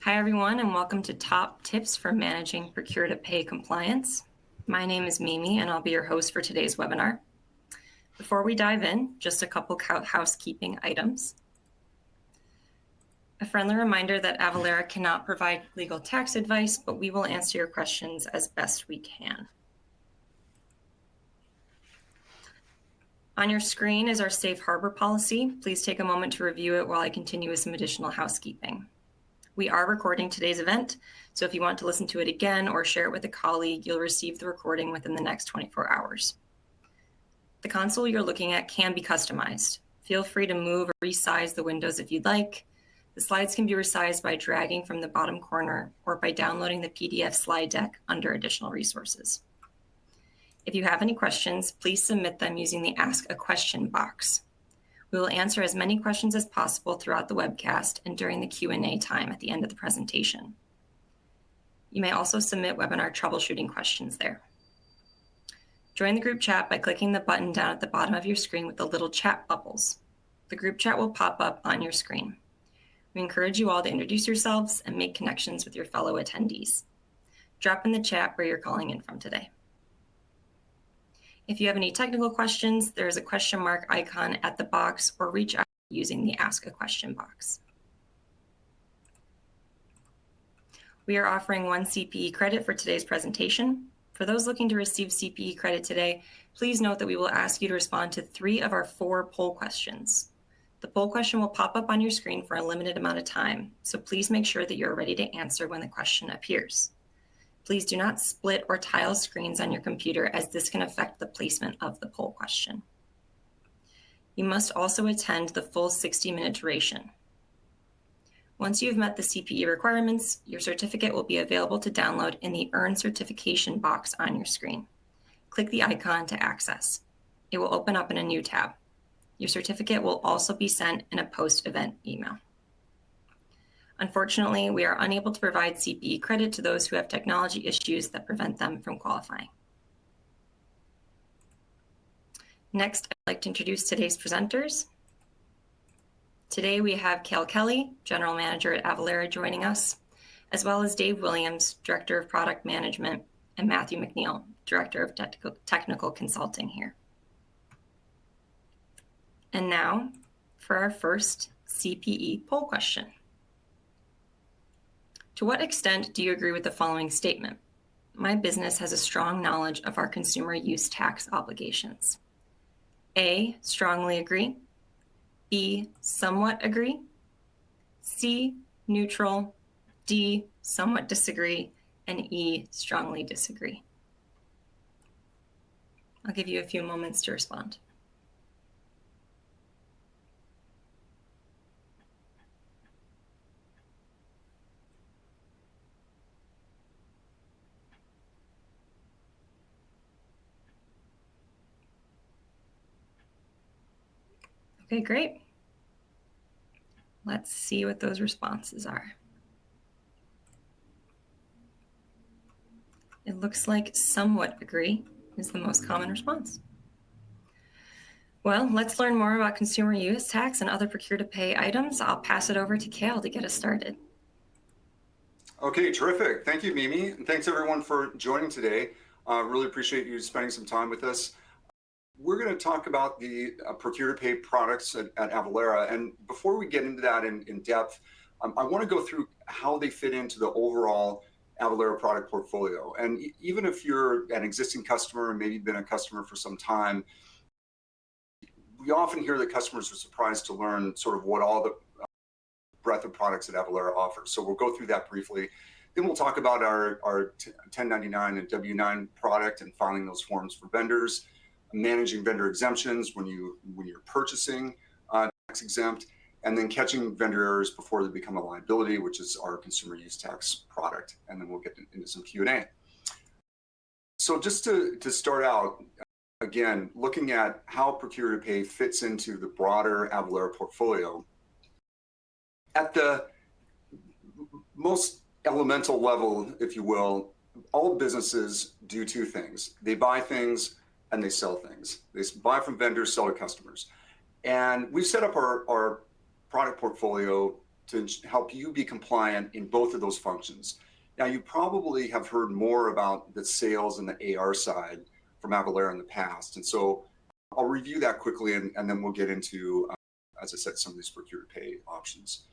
Hi, everyone, and welcome to Top Tips for Managing Procure-to-Pay Compliance. My name is Mimi, and I'll be your host for today's webinar. Before we dive in, just a couple housekeeping items. A friendly reminder that Avalara cannot provide legal tax advice, but we will answer your questions as best we can. On your screen is our safe harbor policy. Please take a moment to review it while I continue with some additional housekeeping. We are recording today's event, so if you want to listen to it again or share it with a colleague, you'll receive the recording within the next 24 hours. The console you're looking at can be customized. Feel free to move or resize the windows if you'd like. The slides can be resized by dragging from the bottom corner or by downloading the PDF slide deck under additional resources. If you have any questions, please submit them using the Ask a Question box. We will answer as many questions as possible throughout the webcast and during the Q&A time at the end of the presentation. You may also submit webinar troubleshooting questions there. Join the group chat by clicking the button down at the bottom of your screen with the little chat bubbles. The group chat will pop up on your screen. We encourage you all to introduce yourselves and make connections with your fellow attendees. Drop in the chat where you're calling in from today. If you have any technical questions, there is a question mark icon at the box, or reach out using the Ask a Question box. We are offering 1 CPE credit for today's presentation. For those looking to receive CPE credit today, please note that we will ask you to respond to 3 of our 4 poll questions. The poll question will pop up on your screen for a limited amount of time, so please make sure that you're ready to answer when the question appears. Please do not split or tile screens on your computer, as this can affect the placement of the poll question. You must also attend the full 60-minute duration. Once you've met the CPE requirements, your certificate will be available to download in the Earn Certification box on your screen. Click the icon to access. It will open up in a new tab. Your certificate will also be sent in a post-event email. Unfortunately, we are unable to provide CPE credit to those who have technology issues that prevent them from qualifying. Next, I'd like to introduce today's presenters. Today, we have Cal Kelly, General Manager at Avalara, joining us, as well as Dave Williams, Director of Product Management, and Matthew McNeil, Director of Technical Consulting here. And now, for our first CPE poll question. To what extent do you agree with the following statement? My business has a strong knowledge of our consumer use tax obligations. A, strongly agree. B, somewhat agree. C, neutral. D, somewhat disagree. And E, strongly disagree. I'll give you a few moments to respond. Okay, great. Let's see what those responses are. It looks like somewhat agree is the most common response. Well, let's learn more about consumer use tax and other procure-to-pay items. I'll pass it over to Cal to get us started. Okay, terrific. Thank you, Mimi. And thanks everyone for joining today. Really appreciate you spending some time with us. We're going to talk about the procure-to-pay products at Avalara. And before we get into that in depth, I want to go through how they fit into the overall Avalara product portfolio. And even if you're an existing customer and maybe been a customer for some time, we often hear that customers are surprised to learn sort of what all the breadth of products that Avalara offers. So we'll go through that briefly. Then we'll talk about our 1099 and W-9 product and filing those forms for vendors, managing vendor exemptions when you're purchasing tax exempt, and then catching vendor errors before they become a liability, which is our consumer use tax product. And then we'll get into some Q&A. So just to start out, again, looking at how procure-to-pay fits into the broader Avalara portfolio, at the most elemental level, if you will, all businesses do 2 things. They buy things and they sell things. They buy from vendors, sell to customers. And we've set up our product portfolio to help you be compliant in both of those functions. Now, you probably have heard more about the sales and the AR side from Avalara in the past. And so I'll review that quickly, and then we'll get into, as I said, some of these procure-to-pay options.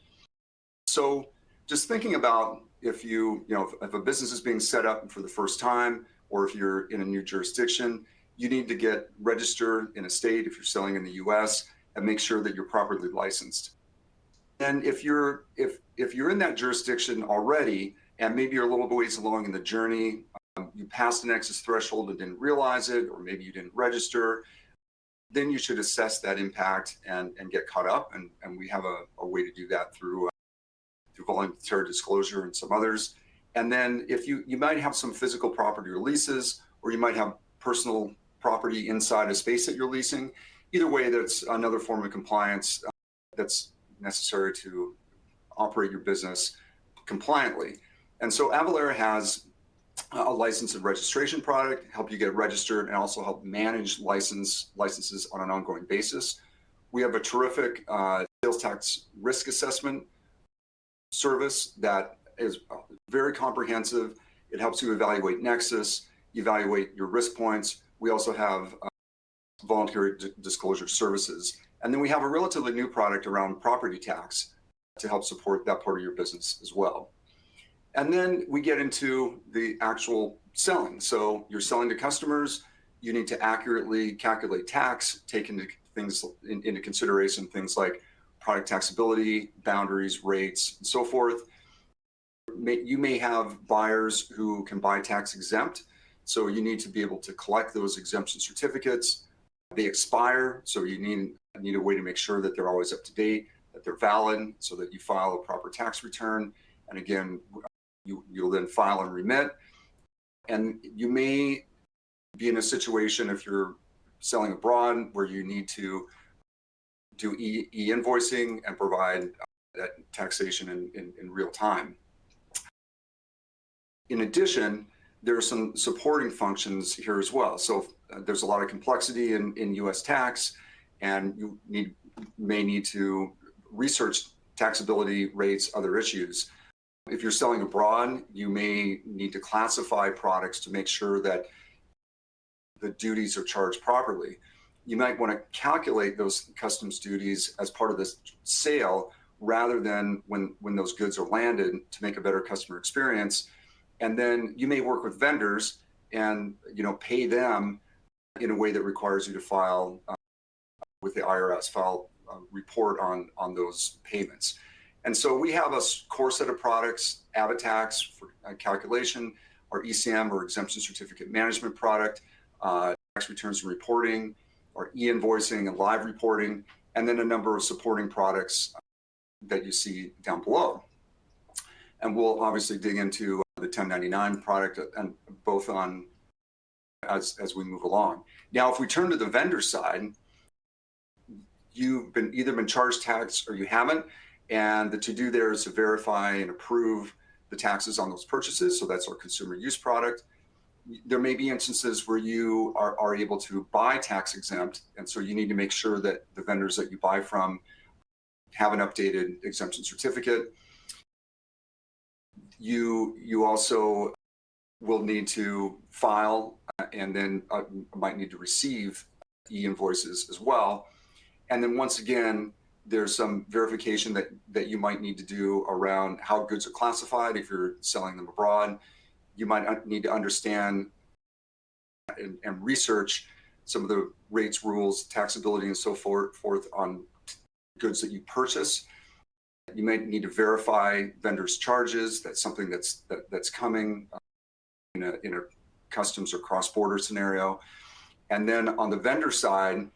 So just thinking about if if a business is being set up for the first time, or if you're in a new jurisdiction, you need to get registered in a state if you're selling in the US, and make sure that you're properly licensed. And if you're in that jurisdiction already, and maybe you're a little ways along in the journey, you passed an excess threshold and didn't realize it, or maybe you didn't register, then you should assess that impact and get caught up. And we have a way to do that through voluntary disclosure and some others. And then if you might have some physical property or leases, or you might have personal property inside a space that you're leasing. Either way, that's another form of compliance that's necessary to operate your business compliantly. And so Avalara has a license and registration product, help you get registered, and also help manage licenses on an ongoing basis. We have a terrific sales tax risk assessment service that is very comprehensive. It helps you evaluate nexus, evaluate your risk points. We also have voluntary disclosure services. And then we have a relatively new product around property tax to help support that part of your business as well. And then we get into the actual selling. So you're selling to customers, you need to accurately calculate tax, take into consideration things like product taxability, boundaries, rates, and so forth. You may have buyers who can buy tax exempt, so you need to be able to collect those exemption certificates. They expire, so you need a way to make sure that they're always up to date, that they're valid, so that you file a proper tax return. And again, you'll then file and remit. And you may be in a situation, if you're selling abroad, where you need to do e-invoicing and provide that taxation in real time. In addition, there are some supporting functions here as well. So there's a lot of complexity in US tax, and you may need to research taxability rates, other issues. If you're selling abroad, you may need to classify products to make sure that the duties are charged properly. You might want to calculate those customs duties as part of this sale, rather than when those goods are landed, to make a better customer experience. And then you may work with vendors and pay them in a way that requires you to file with the IRS, file a report on those payments. And so we have a core set of products: AvaTax for calculation, our ECM or exemption certificate management product, tax returns and reporting, our e-invoicing and live reporting, and then a number of supporting products that you see down below. And we'll obviously dig into the 1099 product, and both on as we move along. Now, if we turn to the vendor side, you've either been charged tax or you haven't, and the to-do there is to verify and approve the taxes on those purchases. So that's our consumer use product. There may be instances where you are able to buy tax exempt, and so you need to make sure that the vendors that you buy from have an updated exemption certificate. You also will need to file and then might need to receive e-invoices as well. And then once again, there's some verification that you might need to do around how goods are classified if you're selling them abroad. You might need to understand and research some of the rates, rules, taxability, and so forth on goods that you purchase. You might need to verify vendors' charges. That's something that's coming in a customs or cross-border scenario. And then on the vendor side,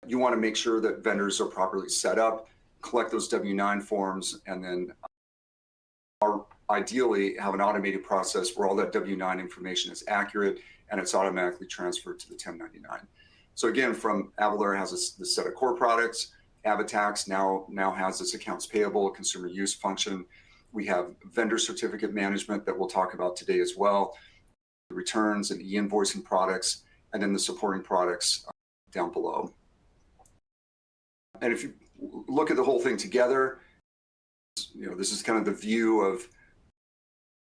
you want to make sure that vendors are properly set up, collect those W-9 forms, and then ideally have an automated process where all that W-9 information is accurate and it's automatically transferred to the 1099. So again, from Avalara has this set of core products. AvaTax now has this accounts payable, consumer use function. We have vendor certificate management that we'll talk about today as well, the returns and e-invoicing products, and then the supporting products down below. And if you look at the whole thing together, this is kind of the view of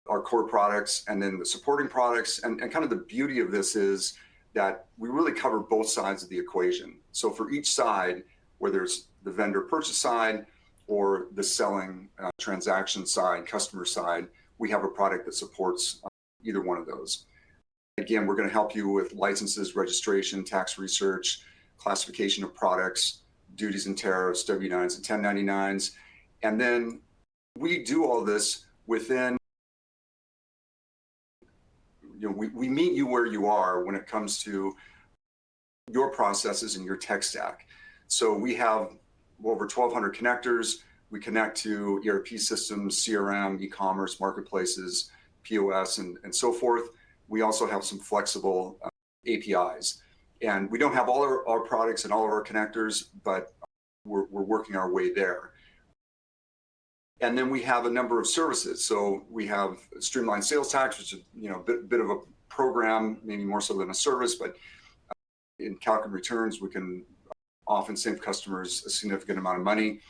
our core products and then the supporting products. And kind of the beauty of this is that we really cover both sides of the equation. So for each side, whether it's the vendor purchase side or the selling transaction side, customer side, we have a product that supports either one of those. Again, we're going to help you with licenses, registration, tax research, classification of products, duties and tariffs, W-9s and 1099s. And then we do all this within, we meet you where you are when it comes to your processes and your tech stack. So we have over 1,200 connectors. We connect to ERP systems, CRM, e-commerce, marketplaces, POS, and so forth. We also have some flexible APIs. And we don't have all our products and all of our connectors, but we're working our way there. And then we have a number of services. So we have Streamlined Sales Tax, which is a bit of a program, maybe more so than a service, but in calc and returns, we can often save customers a significant amount of money.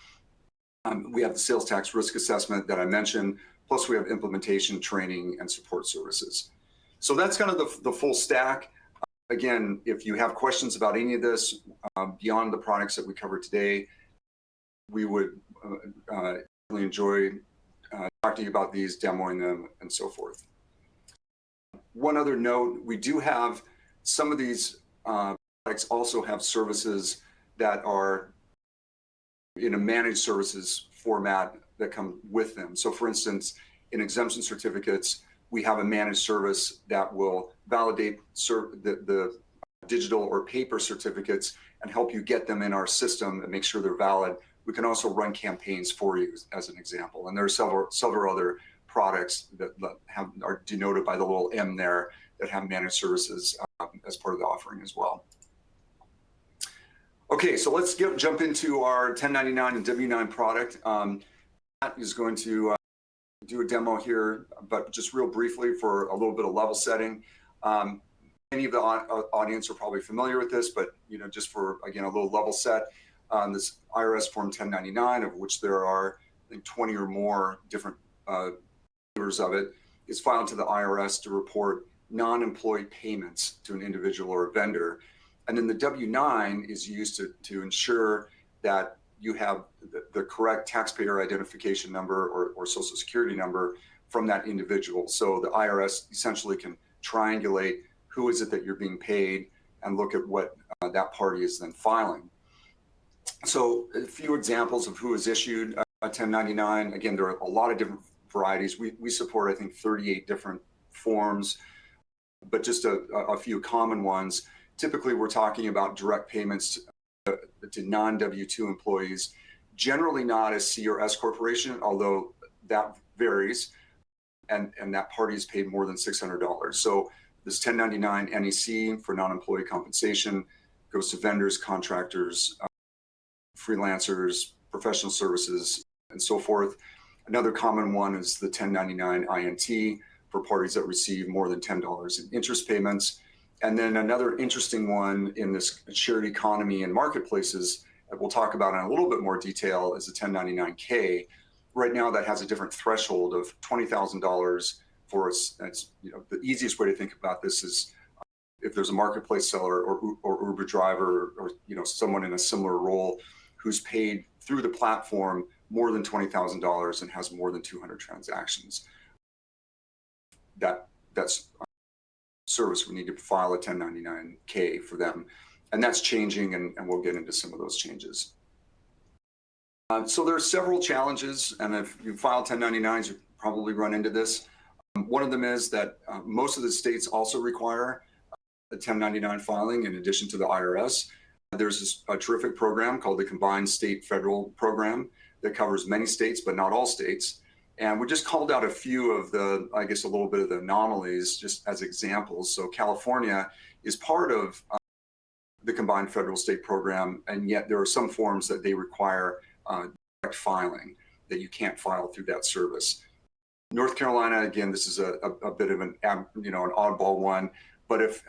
We have the sales tax risk assessment that I mentioned, plus we have implementation, training, and support services. So that's kind of the full stack. Again, if you have questions about any of this, beyond the products that we covered today, we would really enjoy talking to you about these, demoing them, and so forth. One other note, we do have some of these products also have services that are in a managed services format that come with them. So for instance, in exemption certificates, we have a managed service that will validate the digital or paper certificates and help you get them in our system and make sure they're valid. We can also run campaigns for you, as an example. And there are several other products that are denoted by the little M there that have managed services as part of the offering as well. Okay, so let's jump into our 1099 and W-9 product. Matt is going to do a demo here, but just real briefly for a little bit of level setting. Many of the audience are probably familiar with this, but just for, again, a little level set, this IRS Form 1099, of which there are, I think, 20 or more different flavors of it, is filed to the IRS to report non-employee payments to an individual or a vendor. And then the W-9 is used to ensure that you have the correct taxpayer identification number or social security number from that individual. So the IRS essentially can triangulate who is it that you're being paid and look at what that party is then filing. So a few examples of who is issued a 1099. Again, there are a lot of different varieties. We support, I think, 38 different forms, but just a few common ones. Typically, we're talking about direct payments to non-W-2 employees, generally not a C or S corporation, although that varies, and that party is paid more than $600. So this 1099 NEC for non-employee compensation goes to vendors, contractors, freelancers, professional services, and so forth. Another common one is the 1099 INT for parties that receive more than $10 in interest payments. And then another interesting one in this shared economy and marketplaces that we'll talk about in a little bit more detail is the 1099K. Right now, that has a different threshold of $20,000 for us. That's, the easiest way to think about this is if there's a marketplace seller or Uber driver or someone in a similar role who's paid through the platform more than $20,000 and has more than 200 transactions. That's service, we need to file a 1099K for them. And that's changing, and we'll get into some of those changes. So there are several challenges, and if you file 1099s, you probably run into this. One of them is that most of the states also require a 1099 filing in addition to the IRS. There's a terrific program called the Combined State Federal Program that covers many states, but not all states. And we just called out a few of the, I guess, a little bit of the anomalies just as examples. So California is part of the Combined Federal State Program, and yet there are some forms that they require direct filing that you can't file through that service. North Carolina, again, this is a bit of an oddball one, but if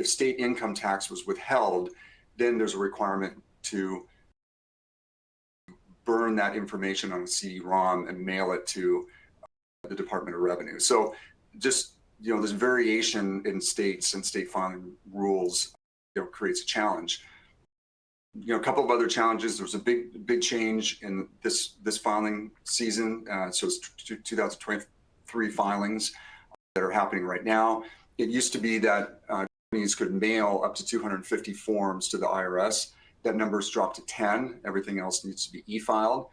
state income tax was withheld, then there's a requirement to burn that information on a CD-ROM and mail it to the Department of Revenue. So just, this variation in states and state filing rules, creates a challenge. A couple of other challenges. There was a big change in this filing season. So it's 2023 filings that are happening right now. It used to be that companies could mail up to 250 forms to the IRS. That number's dropped to 10. Everything else needs to be e-filed.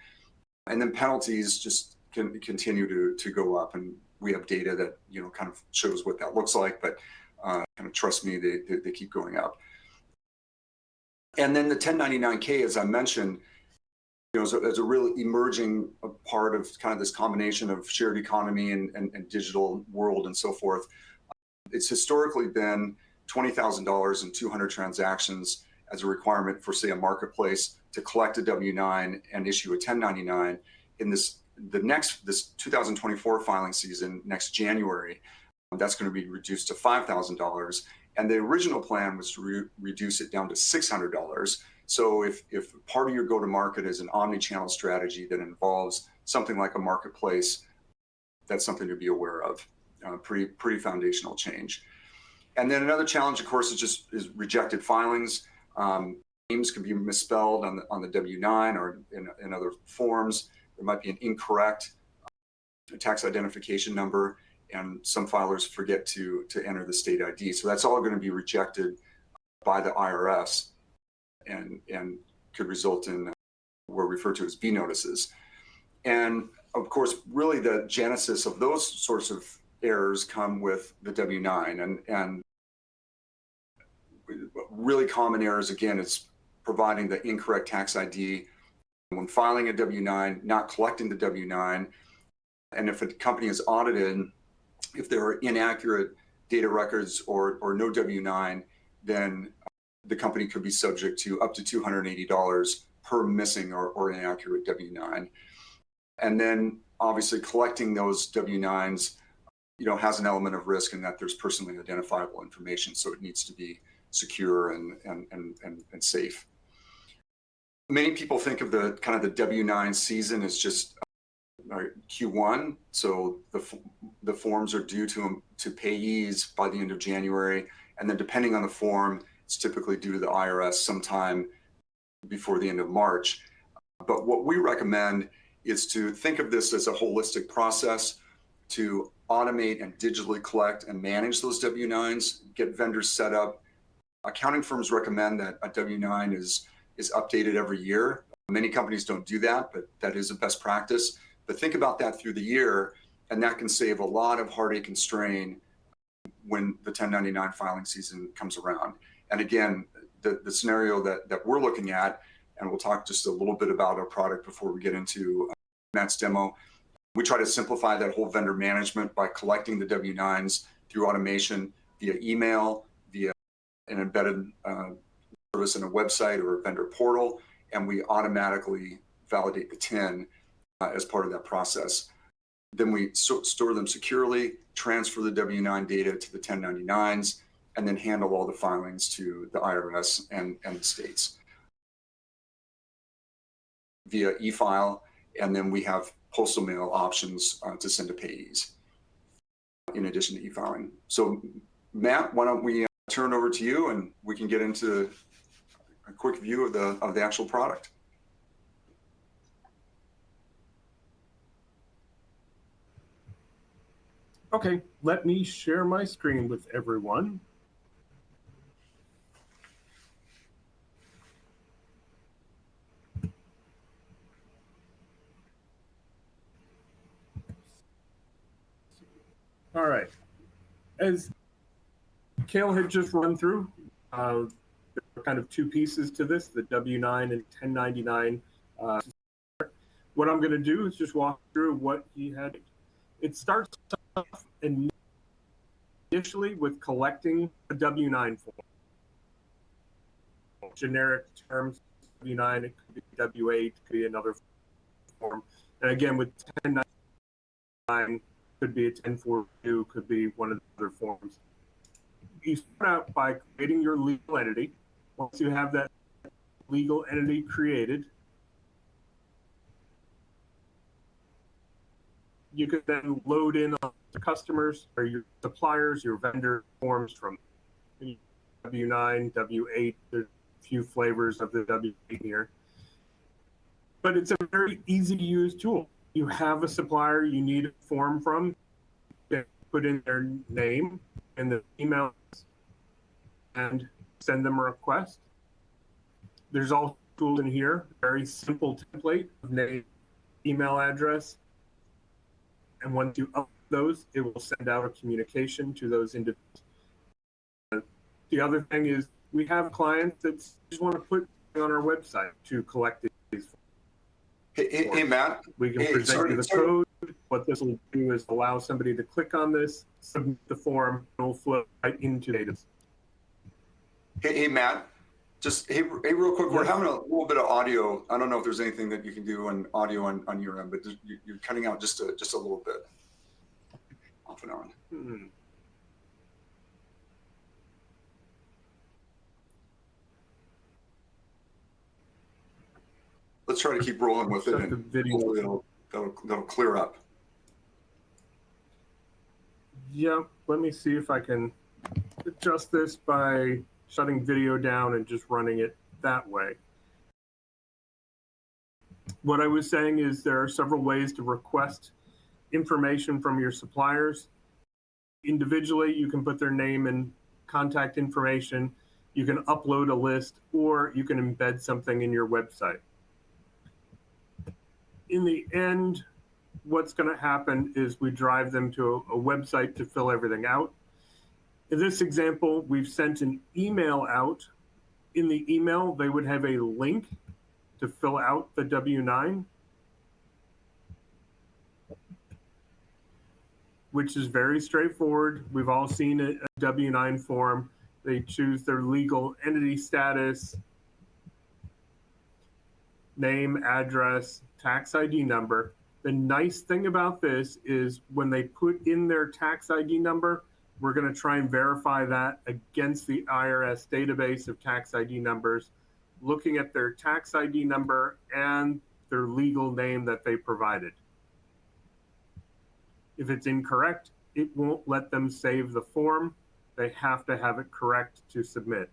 And then penalties just can continue to go up. And we have data that, kind of shows what that looks like, but kind of trust me, they keep going up. And then the 1099K, as I mentioned, is a really emerging part of kind of this combination of shared economy and digital world and so forth. It's historically been $20,000 and 200 transactions as a requirement for, say, a marketplace to collect a W-9 and issue a 1099. In this 2024 filing season, next January, that's going to be reduced to $5,000. And the original plan was to reduce it down to $600. So if part of your go-to-market is an omni-channel strategy that involves something like a marketplace, that's something to be aware of. Pretty foundational change. And then another challenge, of course, is rejected filings. Names can be misspelled on the W-9 or in other forms. There might be an incorrect tax identification number, and some filers forget to enter the state ID. So that's all going to be rejected by the IRS and could result in what are referred to as B notices. And of course, really the genesis of those sorts of errors come with the W-9. And really common errors, again, is providing the incorrect tax ID when filing a W-9, not collecting the W-9. And if a company is audited, if there are inaccurate data records or no W-9, then the company could be subject to up to $280 per missing or inaccurate W-9. And then obviously collecting those W-9s, has an element of risk in that there's personally identifiable information. So it needs to be secure and safe. Many people think of the kind of the W-9 season as just Q1. So the forms are due to payees by the end of January. And then depending on the form, it's typically due to the IRS sometime before the end of March. But what we recommend is to think of this as a holistic process to automate and digitally collect and manage those W-9s, get vendors set up. Accounting firms recommend that a W-9 is updated every year. Many companies don't do that, but that is a best practice. But think about that through the year, and that can save a lot of heartache and strain when the 1099 filing season comes around. And again, the scenario that we're looking at, and we'll talk just a little bit about our product before we get into Matt's demo, we try to simplify that whole vendor management by collecting the W-9s through automation via email, via an embedded service in a website or a vendor portal, and we automatically validate the TIN as part of that process. Then we store them securely, transfer the W-9 data to the 1099s, and then handle all the filings to the IRS and the states via e-file, and then we have postal mail options to send to payees in addition to e-filing. So Matt, why don't we turn it over to you and we can get into a quick view of the actual product. Okay, let me share my screen with everyone. All right, as Cale had just run through, there are kind of two pieces to this, the W-9 and 1099. What I'm going to do is just walk through what he had. It starts off initially with collecting a W-9 form. Generic terms, W-9, it could be W-8, it could be another form. And again, with 1099, could be a 1042, could be one of the other forms. You start out by creating your legal entity. Once you have that legal entity created, you can then load in on the customers or your suppliers, your vendor forms from W9, W8. There's a few flavors of the W8 here. But it's a very easy to use tool. You have a supplier you need a form from, you put in their name and the email and send them a request. There's all tools in here, very simple template of name, email address. And once you upload those, it will send out a communication to those individuals. The other thing is we have clients that just want to put on our website to collect these forms. Hey, Matt. We can present you the code. What this will do is allow somebody to click on this, submit the form, and it will flow right into data. Hey, Matt. Just hey, real quick. Yes. We're having a little bit of audio. I don't know if there's anything that you can do on audio on your end, but you're cutting out just a little bit, off and on. Let's try to keep rolling with it, and hopefully that'll clear up. Yeah, let me see if I can adjust this by shutting video down and just running it that way. What I was saying is there are several ways to request information from your suppliers. Individually, you can put their name and contact information. You can upload a list, or you can embed something in your website. In the end, what's going to happen is we drive them to a website to fill everything out. In this example, we've sent an email out. In the email, they would have a link to fill out the W-9, which is very straightforward. We've all seen a W-9 form. They choose their legal entity status, name, address, tax ID number. The nice thing about this is when they put in their tax ID number, we're going to try and verify that against the IRS database of tax ID numbers, looking at their tax ID number and their legal name that they provided. If it's incorrect, it won't let them save the form. They have to have it correct to submit.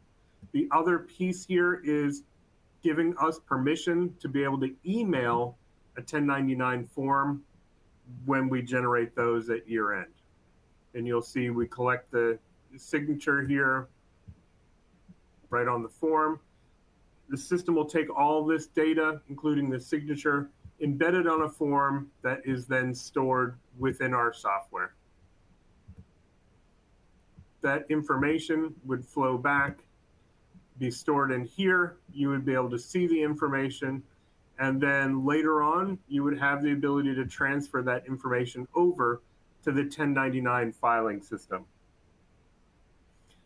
The other piece here is giving us permission to be able to email a 1099 form when we generate those at year end. And you'll see we collect the signature here right on the form. The system will take all this data, including the signature, embed it on a form that is then stored within our software. That information would flow back, be stored in here. You would be able to see the information. And then later on, you would have the ability to transfer that information over to the 1099 filing system.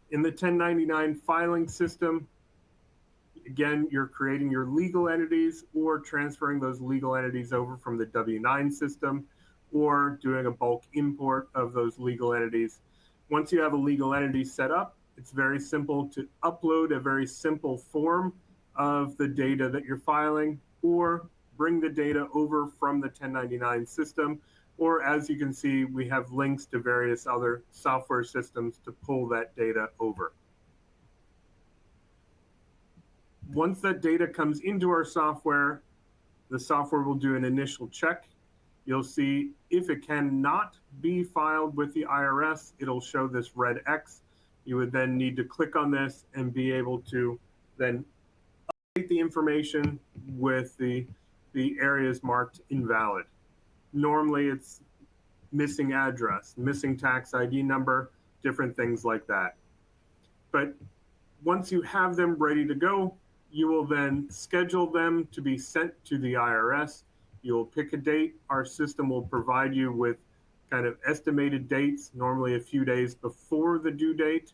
In the 1099 filing system, again, you're creating your legal entities or transferring those legal entities over from the W-9 system or doing a bulk import of those legal entities. Once you have a legal entity set up, it's very simple to upload a very simple form of the data that you're filing or bring the data over from the 1099 system. Or as you can see, we have links to various other software systems to pull that data over. Once that data comes into our software, the software will do an initial check. You'll see if it cannot be filed with the IRS, it'll show this red X. You would then need to click on this and be able to then update the information with the areas marked invalid. Normally it's missing address, missing tax ID number, different things like that. But once you have them ready to go, you will then schedule them to be sent to the IRS. You'll pick a date. Our system will provide you with kind of estimated dates, normally a few days before the due date.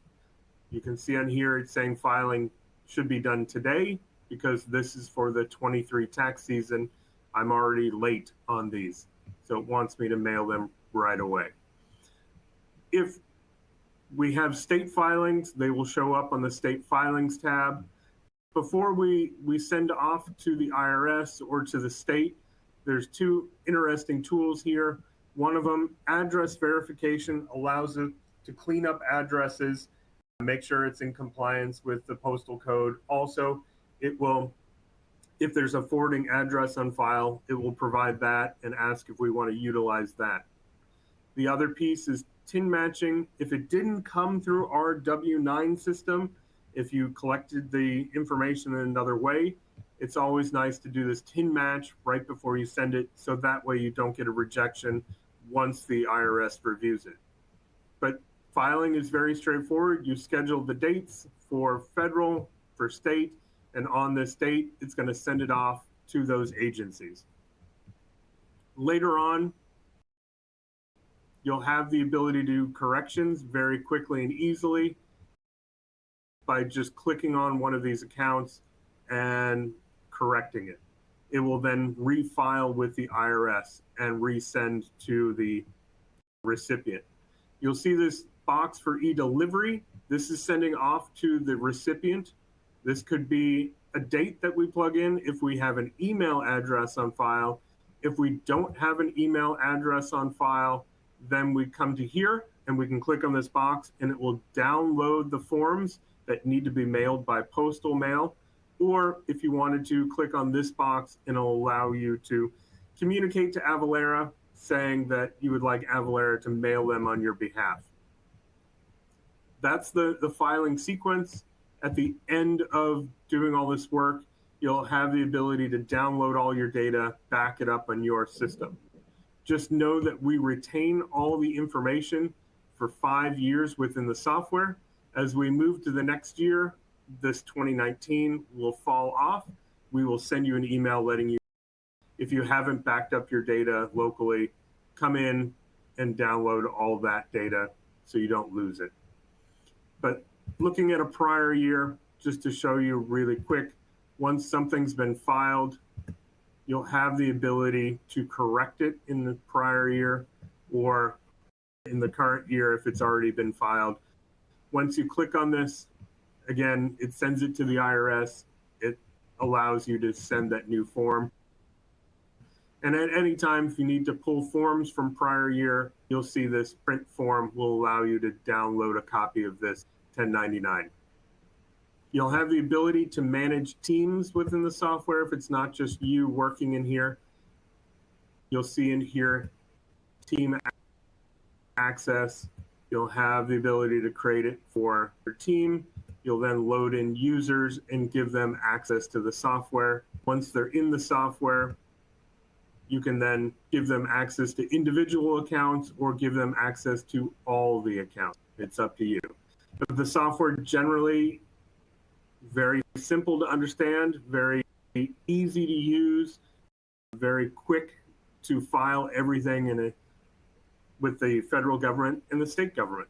You can see on here it's saying filing should be done today because this is for the 23 tax season. I'm already late on these, so it wants me to mail them right away. If we have state filings, they will show up on the state filings tab. Before we send off to the IRS or to the state, there's two interesting tools here. One of them, address verification, allows it to clean up addresses, make sure it's in compliance with the postal code. Also, it will, if there's a forwarding address on file, it will provide that and ask if we want to utilize that. The other piece is TIN matching. If it didn't come through our W-9 system, if you collected the information in another way, it's always nice to do this TIN match right before you send it, so that way you don't get a rejection once the IRS reviews it. But filing is very straightforward. You schedule the dates for federal, for state, and on this date, it's going to send it off to those agencies. Later on, you'll have the ability to do corrections very quickly and easily by just clicking on one of these accounts and correcting it. It will then refile with the IRS and resend to the recipient. You'll see this box for e-delivery. This is sending off to the recipient. This could be a date that we plug in if we have an email address on file. If we don't have an email address on file, then we come to here and we can click on this box and it will download the forms that need to be mailed by postal mail. Or if you wanted to, click on this box and it'll allow you to communicate to Avalara saying that you would like Avalara to mail them on your behalf. That's the filing sequence. At the end of doing all this work, you'll have the ability to download all your data, back it up on your system. Just know that we retain all the information for 5 years within the software. As we move to the next year, this 2019 will fall off. We will send you an email letting you, if you haven't backed up your data locally, come in and download all that data so you don't lose it. But looking at a prior year, just to show you really quick, once something's been filed, you'll have the ability to correct it in the prior year or in the current year if it's already been filed. Once you click on this, again, it sends it to the IRS. It allows you to send that new form. And at any time, if you need to pull forms from prior year, you'll see this print form will allow you to download a copy of this 1099. You'll have the ability to manage teams within the software if it's not just you working in here. You'll see in here team access. You'll have the ability to create it for your team. You'll then load in users and give them access to the software. Once they're in the software, you can then give them access to individual accounts or give them access to all the accounts. It's up to you. But the software generally very simple to understand, very easy to use, very quick to file everything with the federal government and the state government.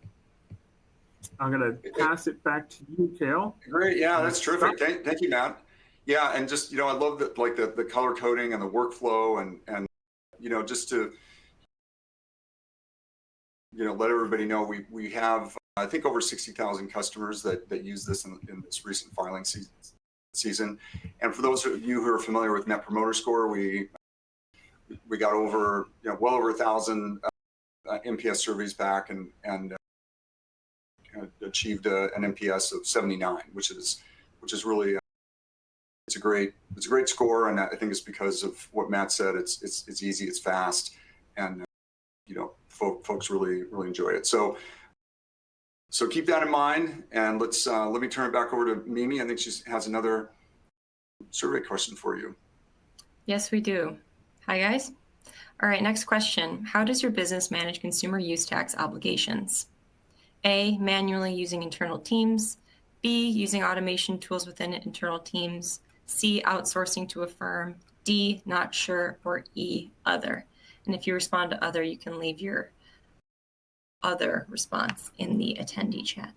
I'm going to pass it back to you, Cale. Great. Yeah, that's terrific. Thank you, Matt. Yeah, and just, I love that, like the color coding and the workflow and just to, let everybody know we have, I think, over 60,000 customers that use this in this recent filing season. And for those of you who are familiar with Net Promoter Score, we got over, well over 1,000 NPS surveys back and achieved an NPS of 79, which is really it's a great score, and I think it's because of what Matt said. It's easy, it's fast, and folks really enjoy it. So keep that in mind, and let me turn it back over to Mimi. I think she has another survey question for you. Yes, we do. Hi, guys. All right, next question. How does your business manage consumer use tax obligations? A, manually using internal teams. B, using automation tools within internal teams. C, outsourcing to a firm. D, not sure. Or E, other. And if you respond to other, you can leave your other response in the attendee chat.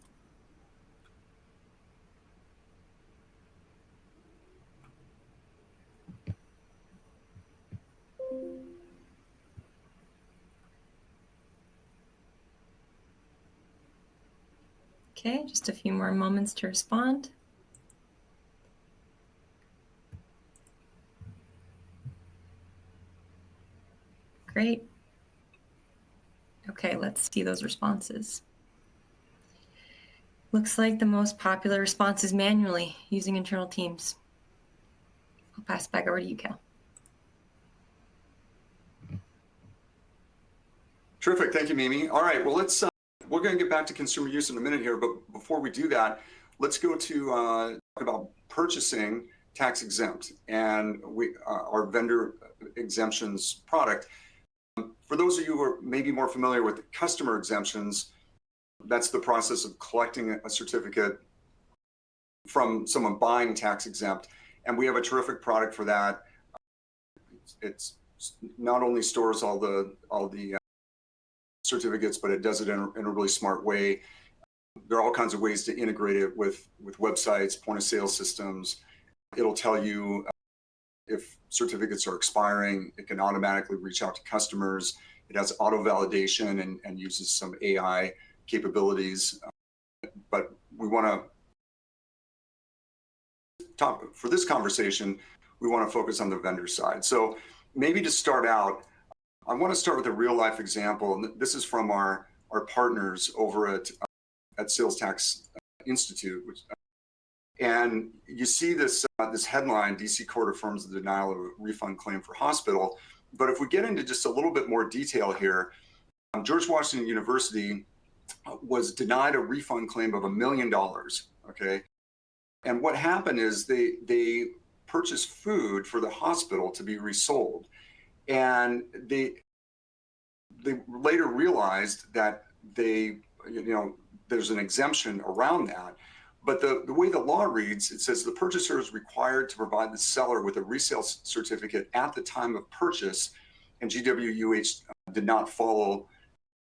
Okay, just a few more moments to respond. Great. Okay, let's see those responses. Looks like the most popular response is manually using internal teams. I'll pass back over to you, Cal. Terrific. Thank you, Mimi. All right. Well, we're going to get back to consumer use in a minute here, but before we do that, let's go to talk about purchasing tax exempt and our vendor exemptions product. For those of you who are maybe more familiar with customer exemptions, that's the process of collecting a certificate from someone buying tax exempt. And we have a terrific product for that. It's not only stores all the certificates, but it does it in a really smart way. There are all kinds of ways to integrate it with websites, point of sale systems. It'll tell you if certificates are expiring. It can automatically reach out to customers. It has auto validation and uses some AI capabilities. But we want to for this conversation, we want to focus on the vendor side. So maybe to start out, I want to start with a real life example. And this is from our partners over at Sales Tax Institute. And you see this headline, DC Court affirms the denial of a refund claim for hospital. But if we get into just a little bit more detail here, George Washington University was denied a refund claim of $1 million, okay? And what happened is they purchased food for the hospital to be resold. And they later realized that there's an exemption around that. But the way the law reads, it says the purchaser is required to provide the seller with a resale certificate at the time of purchase, and GWUH did not follow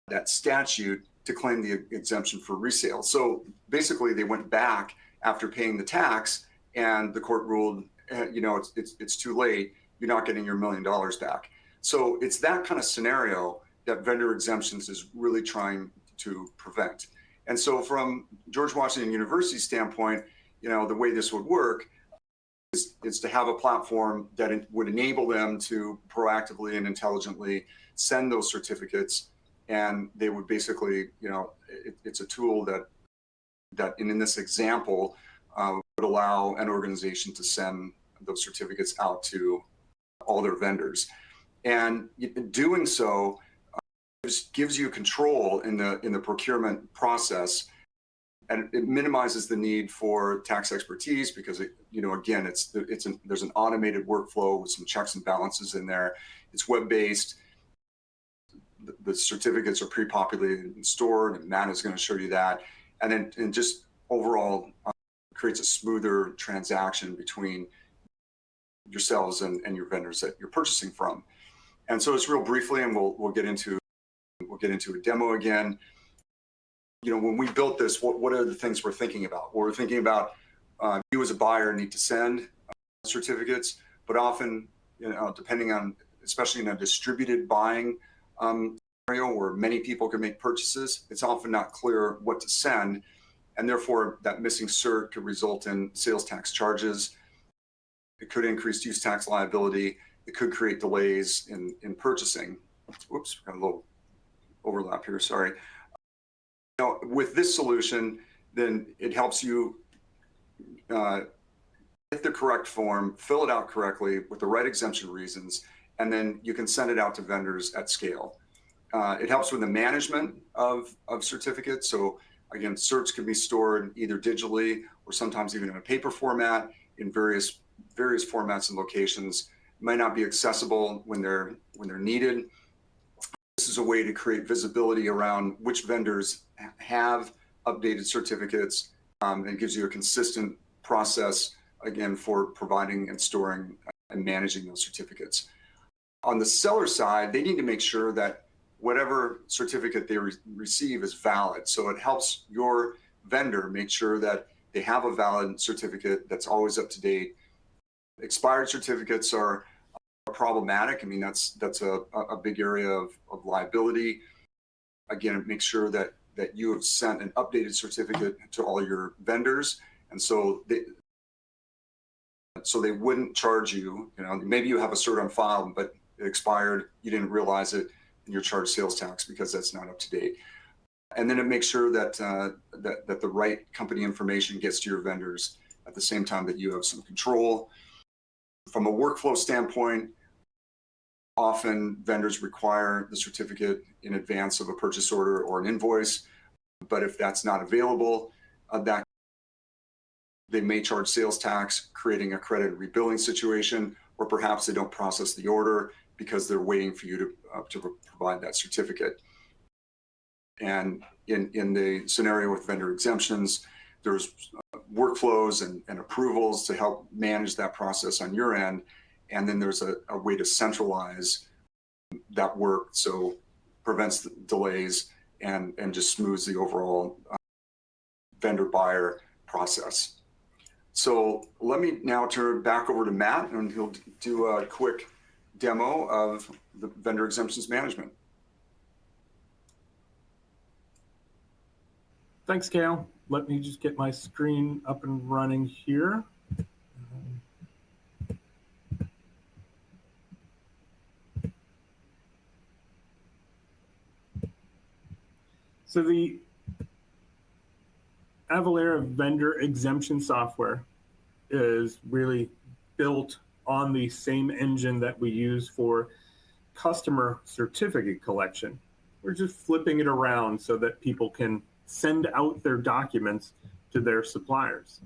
that statute to claim the exemption for resale. So basically they went back after paying the tax, and the court ruled, it's too late, you're not getting your $1 million back. So it's that kind of scenario that vendor exemptions is really trying to prevent. And so from George Washington University's standpoint, the way this would work is to have a platform that would enable them to proactively and intelligently send those certificates. And they would basically, it's a tool that in this example would allow an organization to send those certificates out to all their vendors. And doing so gives you control in the procurement process, and it minimizes the need for tax expertise because again, there's an automated workflow with some checks and balances in there. It's web-based. The certificates are pre-populated and stored, and Matt is going to show you that. And just overall creates a smoother transaction between yourselves and your vendors that you're purchasing from. And so it's real briefly, and we'll get into a demo again. When we built this, what are the things we're thinking about? Well, we're thinking about you as a buyer need to send certificates, but often, depending on, especially in a distributed buying scenario where many people can make purchases, it's often not clear what to send, and therefore that missing cert could result in sales tax charges. It could increase use tax liability. It could create delays in purchasing. Whoops, got a little overlap here, sorry. With this solution, then it helps you get the correct form, fill it out correctly with the right exemption reasons, and then you can send it out to vendors at scale. It helps with the management of certificates. So again, certs can be stored either digitally or sometimes even in a paper format in various formats and locations. It might not be accessible when they're needed. This is a way to create visibility around which vendors have updated certificates, and gives you a consistent process, again, for providing and storing and managing those certificates. On the seller side, they need to make sure that whatever certificate they receive is valid. So it helps your vendor make sure that they have a valid certificate that's always up to date. Expired certificates are problematic. I mean, that's a big area of liability. Again, make sure that you have sent an updated certificate to all your vendors, and so they wouldn't charge you. Maybe you have a cert on file, but it expired, you didn't realize it. your charged sales tax because that's not up to date. And then it makes sure that that the right company information gets to your vendors at the same time that you have some control. From a workflow standpoint, often vendors require the certificate in advance of a purchase order or an invoice, but if that's not available, that they may charge sales tax, creating a credit rebilling situation, or perhaps they don't process the order because they're waiting for you to provide that certificate. And in the scenario with vendor exemptions, there's workflows and approvals to help manage that process on your end. And then there's a way to centralize that work so prevents the delays and just smooths the overall vendor buyer process. So let me now turn it back over to Matt, and he'll do a quick demo of the vendor exemptions management. Thanks, Cale. Let me just get my screen up and running here. So the Avalara vendor exemption software is really built on the same engine that we use for customer certificate collection. We're just flipping it around so that people can send out their documents to their suppliers.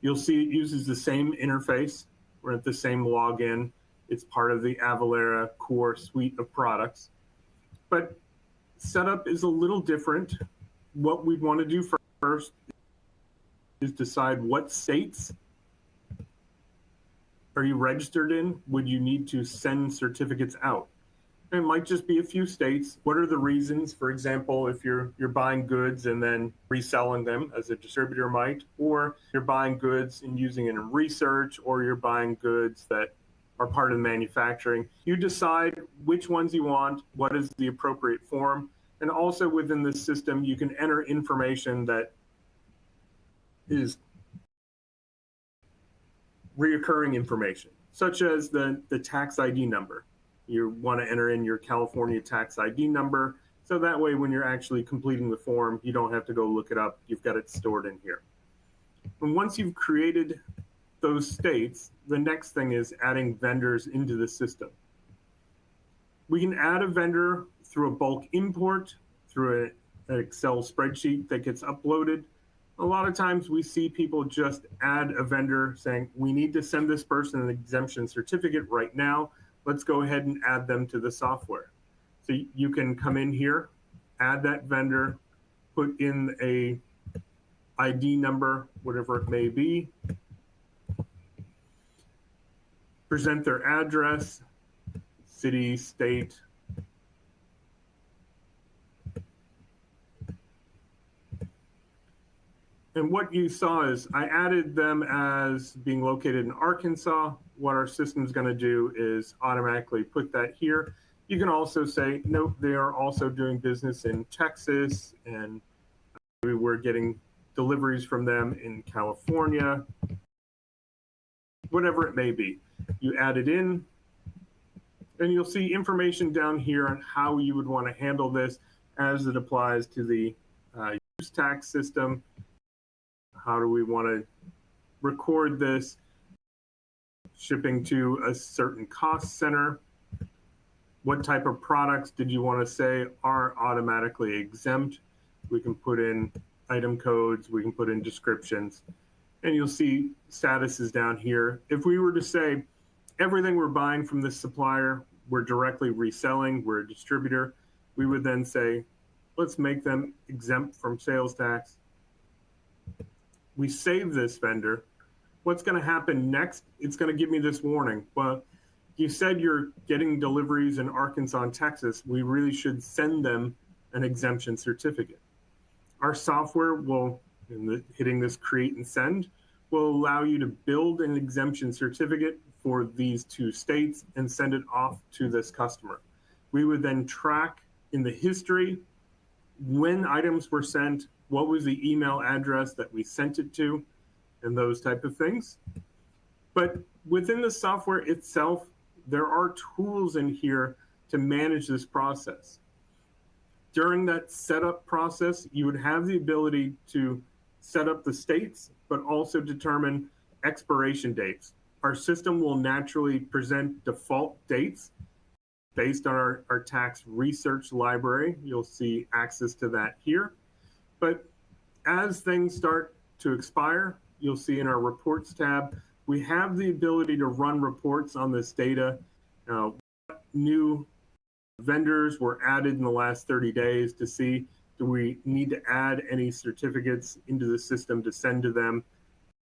You'll see it uses the same interface. We're at the same login. It's part of the Avalara core suite of products. But setup is a little different. What we'd want to do first is decide what states are you registered in? Would you need to send certificates out? It might just be a few states. What are the reasons? For example, if you're buying goods and then reselling them as a distributor might, or you're buying goods and using it in research, or you're buying goods that are part of manufacturing. You decide which ones you want, what is the appropriate form, and also within this system, you can enter information that is reoccurring information, such as the tax ID number. You want to enter in your California tax ID number, so that way when you're actually completing the form, you don't have to go look it up. You've got it stored in here. And once you've created those states, the next thing is adding vendors into the system. We can add a vendor through a bulk import, through an Excel spreadsheet that gets uploaded. A lot of times we see people just add a vendor saying, we need to send this person an exemption certificate right now. Let's go ahead and add them to the software. So you can come in here, add that vendor, put in a ID number, whatever it may be, present their address, city, state, and what you saw is I added them as being located in Arkansas. What our system's going to do is automatically put that here. You can also say, nope, they are also doing business in Texas, and maybe we're getting deliveries from them in California, whatever it may be. You add it in, and you'll see information down here on how you would want to handle this as it applies to the use tax system. How do we want to record this? Shipping to a certain cost center. What type of products did you want to say are automatically exempt? We can put in item codes, we can put in descriptions, and you'll see statuses down here. If we were to say everything we're buying from this supplier, we're directly reselling, we're a distributor, we would then say, let's make them exempt from sales tax. We save this vendor. What's going to happen next? It's going to give me this warning. Well, you said you're getting deliveries in Arkansas and Texas. We really should send them an exemption certificate. Our software will, hitting this create and send, will allow you to build an exemption certificate for these two states and send it off to this customer. We would then track in the history when items were sent, what was the email address that we sent it to, and those type of things. But within the software itself, there are tools in here to manage this process. During that setup process, you would have the ability to set up the states, but also determine expiration dates. Our system will naturally present default dates based on our tax research library. You'll see access to that here. But as things start to expire, you'll see in our reports tab, we have the ability to run reports on this data. What new vendors were added in the last 30 days to see, do we need to add any certificates into the system to send to them?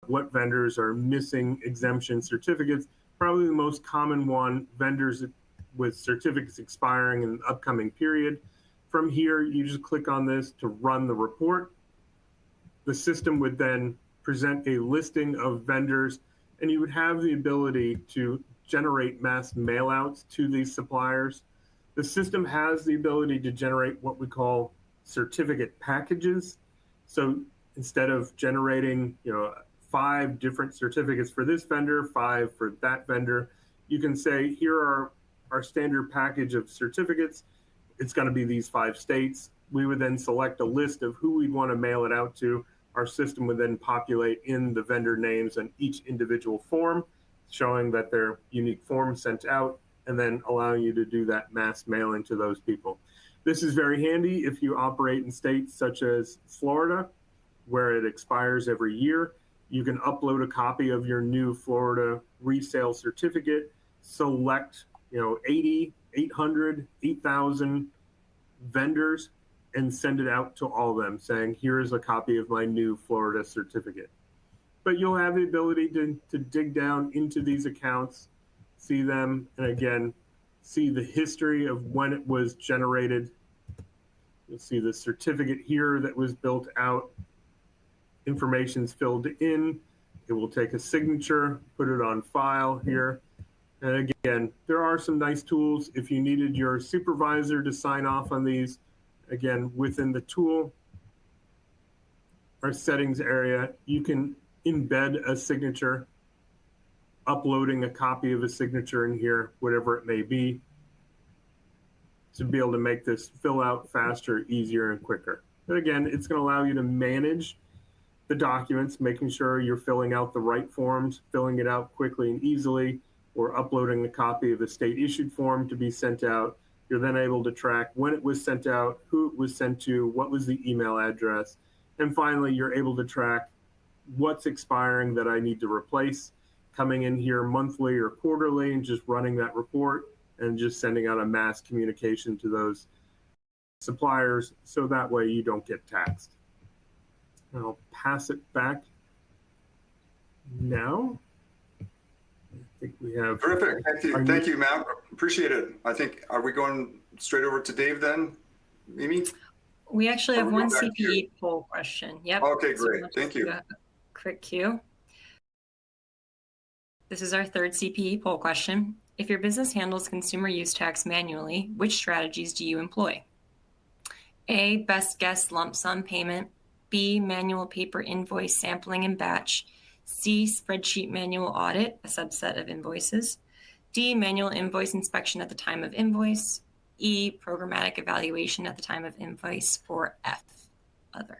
What vendors are missing exemption certificates? Probably the most common one, vendors with certificates expiring in an upcoming period. From here, you just click on this to run the report. The system would then present a listing of vendors, and you would have the ability to generate mass mailouts to these suppliers. The system has the ability to generate what we call certificate packages. So instead of generating, 5 different certificates for this vendor, 5 for that vendor, you can say, here are our standard package of certificates. It's going to be these 5 states. We would then select a list of who we'd want to mail it out to. Our system would then populate in the vendor names on each individual form, showing that they're unique forms sent out, and then allowing you to do that mass mailing to those people. This is very handy if you operate in states such as Florida, where it expires every year. You can upload a copy of your new Florida resale certificate, select 80, 800, 8,000 vendors, and send it out to all of them saying, here is a copy of my new Florida certificate. But you'll have the ability to dig down into these accounts, see them, and again, see the history of when it was generated. You'll see the certificate here that was built out. Information's filled in. It will take a signature, put it on file here. And again, there are some nice tools. If you needed your supervisor to sign off on these, again, within the tool, our settings area, you can embed a signature, uploading a copy of a signature in here, whatever it may be, to be able to make this fill out faster, easier, and quicker. But again, it's going to allow you to manage the documents, making sure you're filling out the right forms, filling it out quickly and easily, or uploading a copy of a state issued form to be sent out. You're then able to track when it was sent out, who it was sent to, what was the email address. And finally, you're able to track what's expiring that I need to replace, coming in here monthly or quarterly and just running that report and just sending out a mass communication to those suppliers so that way you don't get taxed. I'll pass it back now. I think we have. Terrific. Thank you. Thank you, Matt. Appreciate it. I think, are we going straight over to Dave then, Mimi? We actually have one CPE poll question. Yep. Okay, great. Thank you. A quick cue. This is our third CPE poll question. If your business handles consumer use tax manually, which strategies do you employ? A, best guess lump sum payment. B, manual paper invoice sampling and batch. C, spreadsheet manual audit, a subset of invoices. D, manual invoice inspection at the time of invoice. E, programmatic evaluation at the time of invoice. Or F, other.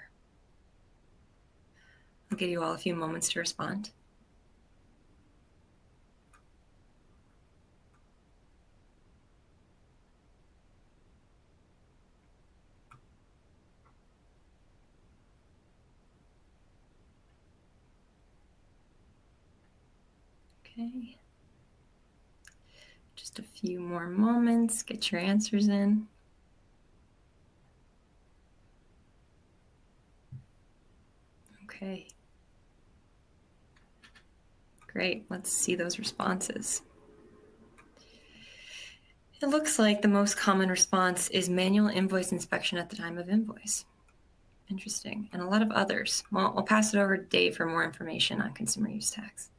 I'll give you all a few moments to respond. Okay. Just a few more moments. Get your answers in. Okay. Great. Let's see those responses. It looks like the most common response is manual invoice inspection at the time of invoice. Interesting. And a lot of others. Well, I'll pass it over to Dave for more information on consumer use tax.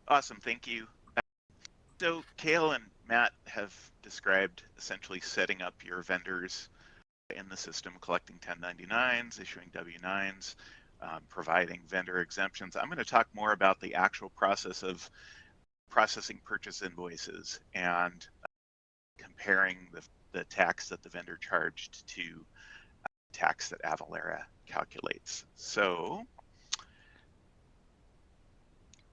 Awesome, thank you. So Cale and Matt have described essentially setting up your vendors in the system, collecting 1099s, issuing W-9s, providing vendor exemptions. I'm going to talk more about the actual process of processing purchase invoices and comparing the tax that the vendor charged to tax that Avalara calculates. So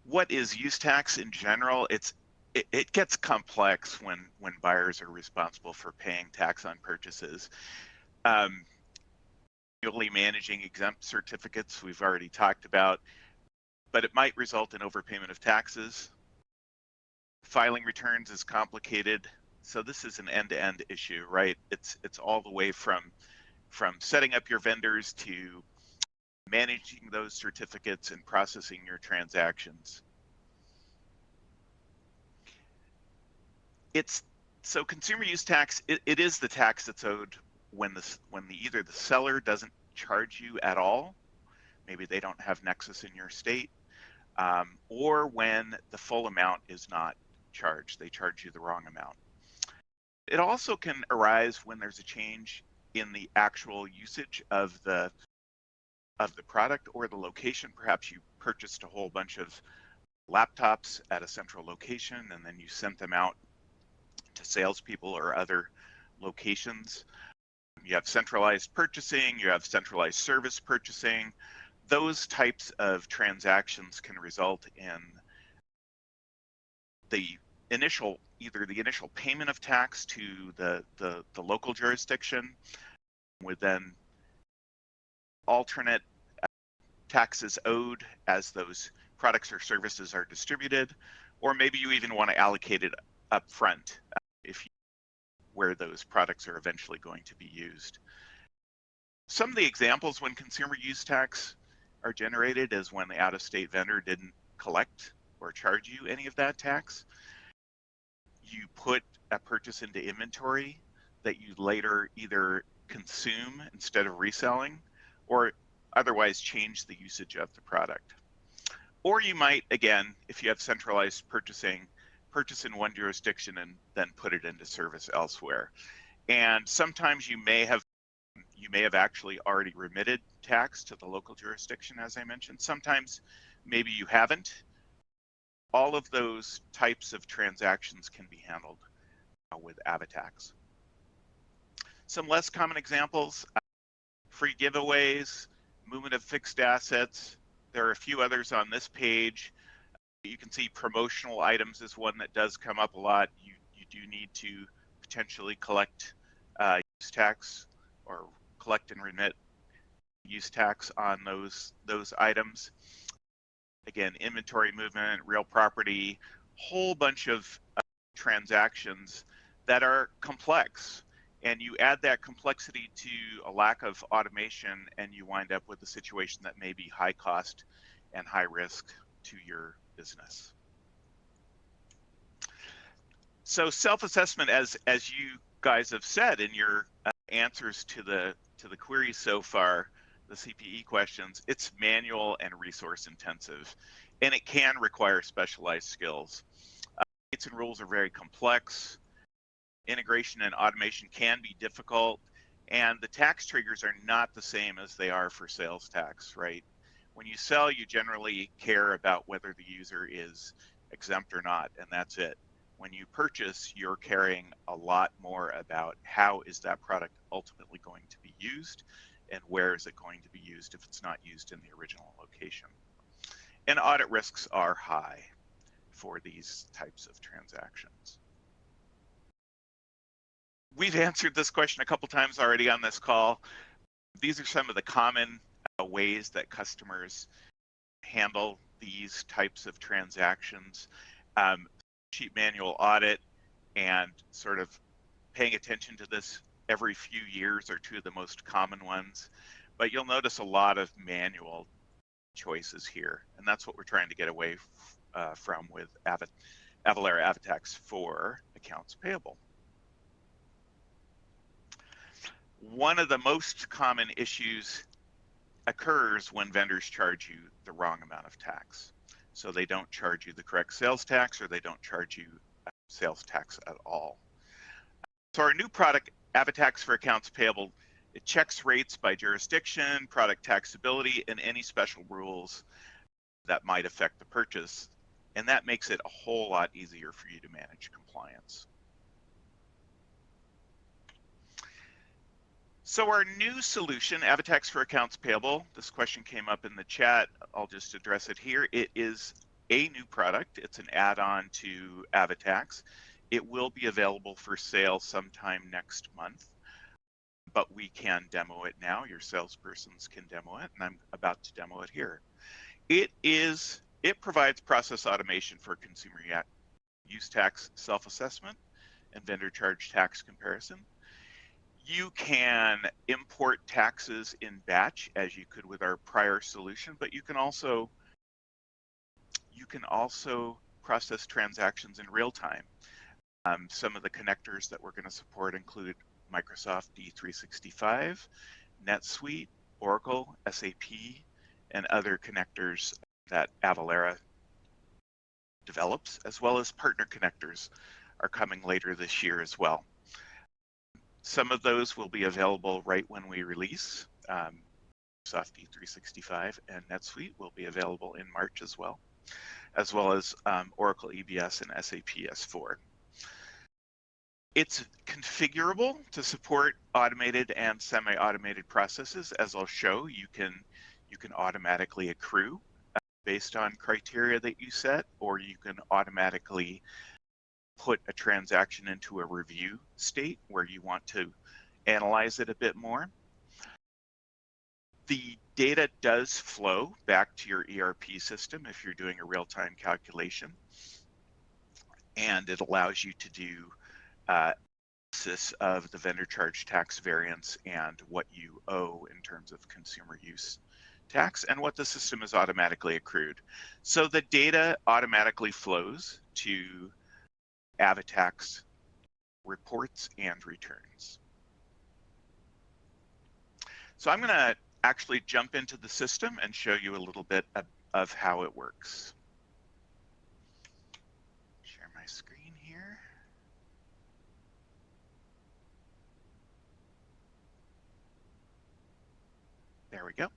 what is use tax in general? It gets complex when buyers are responsible for paying tax on purchases. Manually managing exempt certificates, we've already talked about, but it might result in overpayment of taxes. Filing returns is complicated. So this is an end-to-end issue, right? It's all the way from setting up your vendors to managing those certificates and processing your transactions. So consumer use tax, it is the tax that's owed when either the seller doesn't charge you at all, maybe they don't have nexus in your state, or when the full amount is not charged, they charge you the wrong amount. It also can arise when there's a change in the actual usage of the product or the location. Perhaps you purchased a whole bunch of laptops at a central location and then you sent them out to salespeople or other locations. You have centralized purchasing, you have centralized service purchasing. Those types of transactions can result in either the initial payment of tax to the local jurisdiction with then alternate taxes owed as those products or services are distributed, or maybe you even want to allocate it up front where those products are eventually going to be used. Some of the examples when consumer use tax are generated is when the out-of-state vendor didn't collect or charge you any of that tax. You put a purchase into inventory that you later either consume instead of reselling, or otherwise change the usage of the product. Or you might, again, if you have centralized purchasing, purchase in one jurisdiction and then put it into service elsewhere. And sometimes you may have actually already remitted tax to the local jurisdiction, as I mentioned. Sometimes maybe you haven't. All of those types of transactions can be handled with AvaTax. Some less common examples: free giveaways, movement of fixed assets. There are a few others on this page. You can see promotional items is one that does come up a lot. You do need to potentially collect use tax or collect and remit use tax on those items. Again, inventory movement, real property, whole bunch of transactions that are complex. And you add that complexity to a lack of automation and you wind up with a situation that may be high cost and high risk to your business. So self-assessment, as you guys have said in your answers to the queries so far, the CPE questions, it's manual and resource intensive, and it can require specialized skills. Rates and rules are very complex. Integration and automation can be difficult, and the tax triggers are not the same as they are for sales tax, right? When you sell, you generally care about whether the user is exempt or not, and that's it. When you purchase, you're caring a lot more about how is that product ultimately going to be used and where is it going to be used if it's not used in the original location. And audit risks are high for these types of transactions. We've answered this question a couple times already on this call. These are some of the common ways that customers handle these types of transactions. Sheet manual audit and sort of paying attention to this every few years are two of the most common ones, but you'll notice a lot of manual choices here, and that's what we're trying to get away from with Avalara AvaTax for accounts payable. One of the most common issues occurs when vendors charge you the wrong amount of tax. So they don't charge you the correct sales tax, or they don't charge you sales tax at all. So our new product, AvaTax for accounts payable, it checks rates by jurisdiction, product taxability, and any special rules that might affect the purchase. And that makes it a whole lot easier for you to manage compliance. So our new solution, AvaTax for Accounts Payable, this question came up in the chat. I'll just address it here. It is a new product. It's an add-on to AvaTax. It will be available for sale sometime next month, but we can demo it now. Your salespersons can demo it, and I'm about to demo it here. It provides process automation for consumer use tax self-assessment and vendor charge tax comparison. You can import taxes in batch as you could with our prior solution, but you can also process transactions in real time. Some of the connectors that we're going to support include Microsoft D365, NetSuite, Oracle, SAP, and other connectors that Avalara develops, as well as partner connectors are coming later this year as well. Some of those will be available right when we release. Microsoft D365 and NetSuite will be available in March as well as Oracle EBS and SAP S4. It's configurable to support automated and semi-automated processes. As I'll show, you can automatically accrue based on criteria that you set, or you can automatically put a transaction into a review state where you want to analyze it a bit more. The data does flow back to your ERP system if you're doing a real-time calculation, and it allows you to do analysis of the vendor charge tax variance and what you owe in terms of consumer use tax and what the system is automatically accrued. So the data automatically flows to AvaTax reports and returns. So I'm going to actually jump into the system and show you a little bit of how it works. Share my screen here. There we go.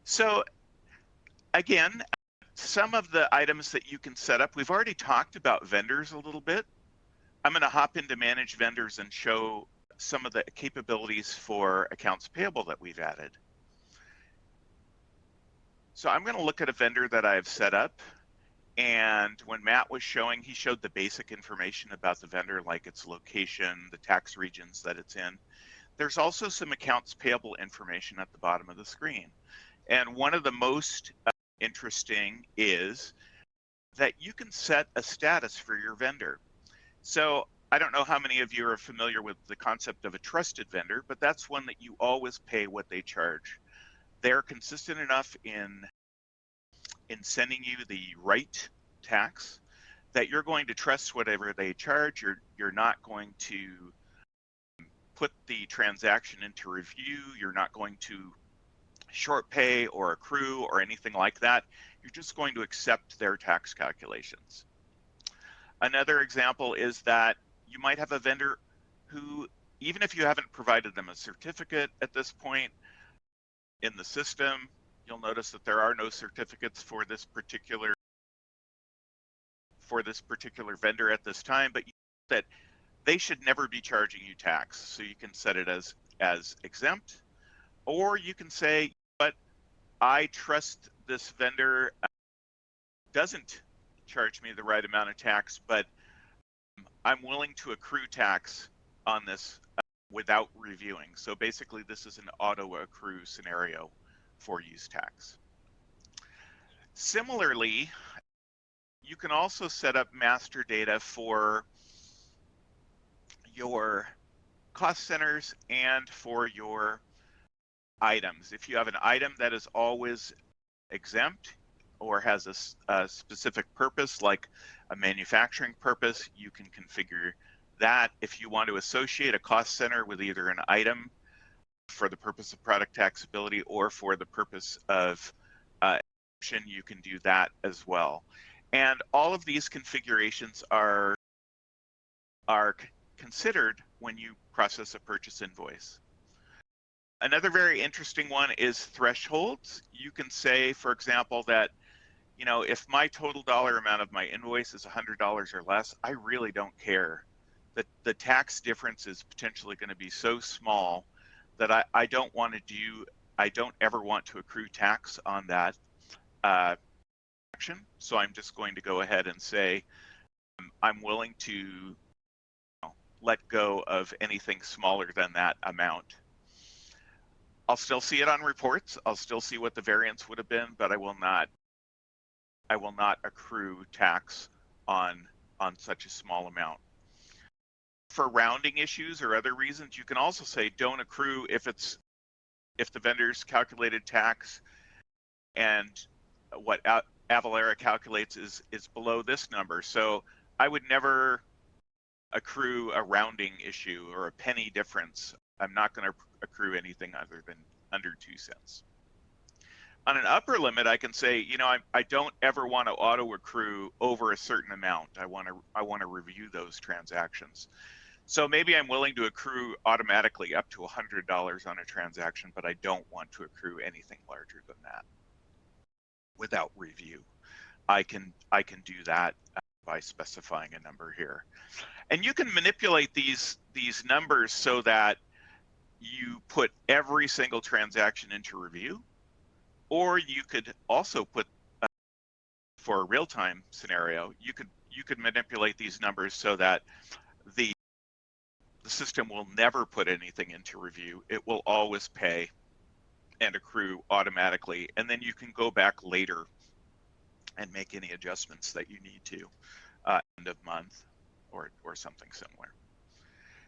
So again, some of the items that you can set up, we've already talked about vendors a little bit. I'm going to hop into Manage Vendors and show some of the capabilities for Accounts Payable that we've added. So I'm going to look at a vendor that I've set up, and when Matt was showing, he showed the basic information about the vendor, like its location, the tax regions that it's in. There's also some Accounts Payable information at the bottom of the screen. And one of the most interesting is that you can set a status for your vendor. So I don't know how many of you are familiar with the concept of a trusted vendor, but that's one that you always pay what they charge. They're consistent enough in sending you the right tax that you're going to trust whatever they charge. You're not going to put the transaction into review. You're not going to short pay or accrue or anything like that. You're just going to accept their tax calculations. Another example is that you might have a vendor who, even if you haven't provided them a certificate at this point in the system, you'll notice that there are no certificates for this particular vendor at this time, but that they should never be charging you tax. So you can set it as exempt, or you can say, but I trust this vendor doesn't charge me the right amount of tax, but I'm willing to accrue tax on this without reviewing. So basically this is an auto accrue scenario for use tax. Similarly, you can also set up master data for your cost centers and for your items. If you have an item that is always exempt or has a specific purpose, like a manufacturing purpose, you can configure that. If you want to associate a cost center with either an item for the purpose of product taxability or for the purpose of exemption, you can do that as well. And all of these configurations are considered when you process a purchase invoice. Another very interesting one is thresholds. You can say, for example, that you know, if my total dollar amount of my invoice is $100 or less, I really don't care. The tax difference is potentially going to be so small that I don't want to do, I don't ever want to accrue tax on that action. So I'm just going to go ahead and say I'm willing to let go of anything smaller than that amount. I'll still see it on reports. I'll still see what the variance would have been, but I will not accrue tax on such a small amount. For rounding issues or other reasons, you can also say don't accrue if the vendor's calculated tax and what Avalara calculates is below this number. So I would never accrue a rounding issue or a penny difference. I'm not going to accrue anything other than under 2 cents. On an upper limit, I can say, you know, I don't ever want to auto accrue over a certain amount. I want to review those transactions. So maybe I'm willing to accrue automatically up to $100 on a transaction, but I don't want to accrue anything larger than that without review. I can do that by specifying a number here. And you can manipulate these numbers so that you put every single transaction into review, or you could also put, for a real-time scenario, you could manipulate these numbers so that the system will never put anything into review. It will always pay and accrue automatically, and then you can go back later and make any adjustments that you need to end of month or something similar.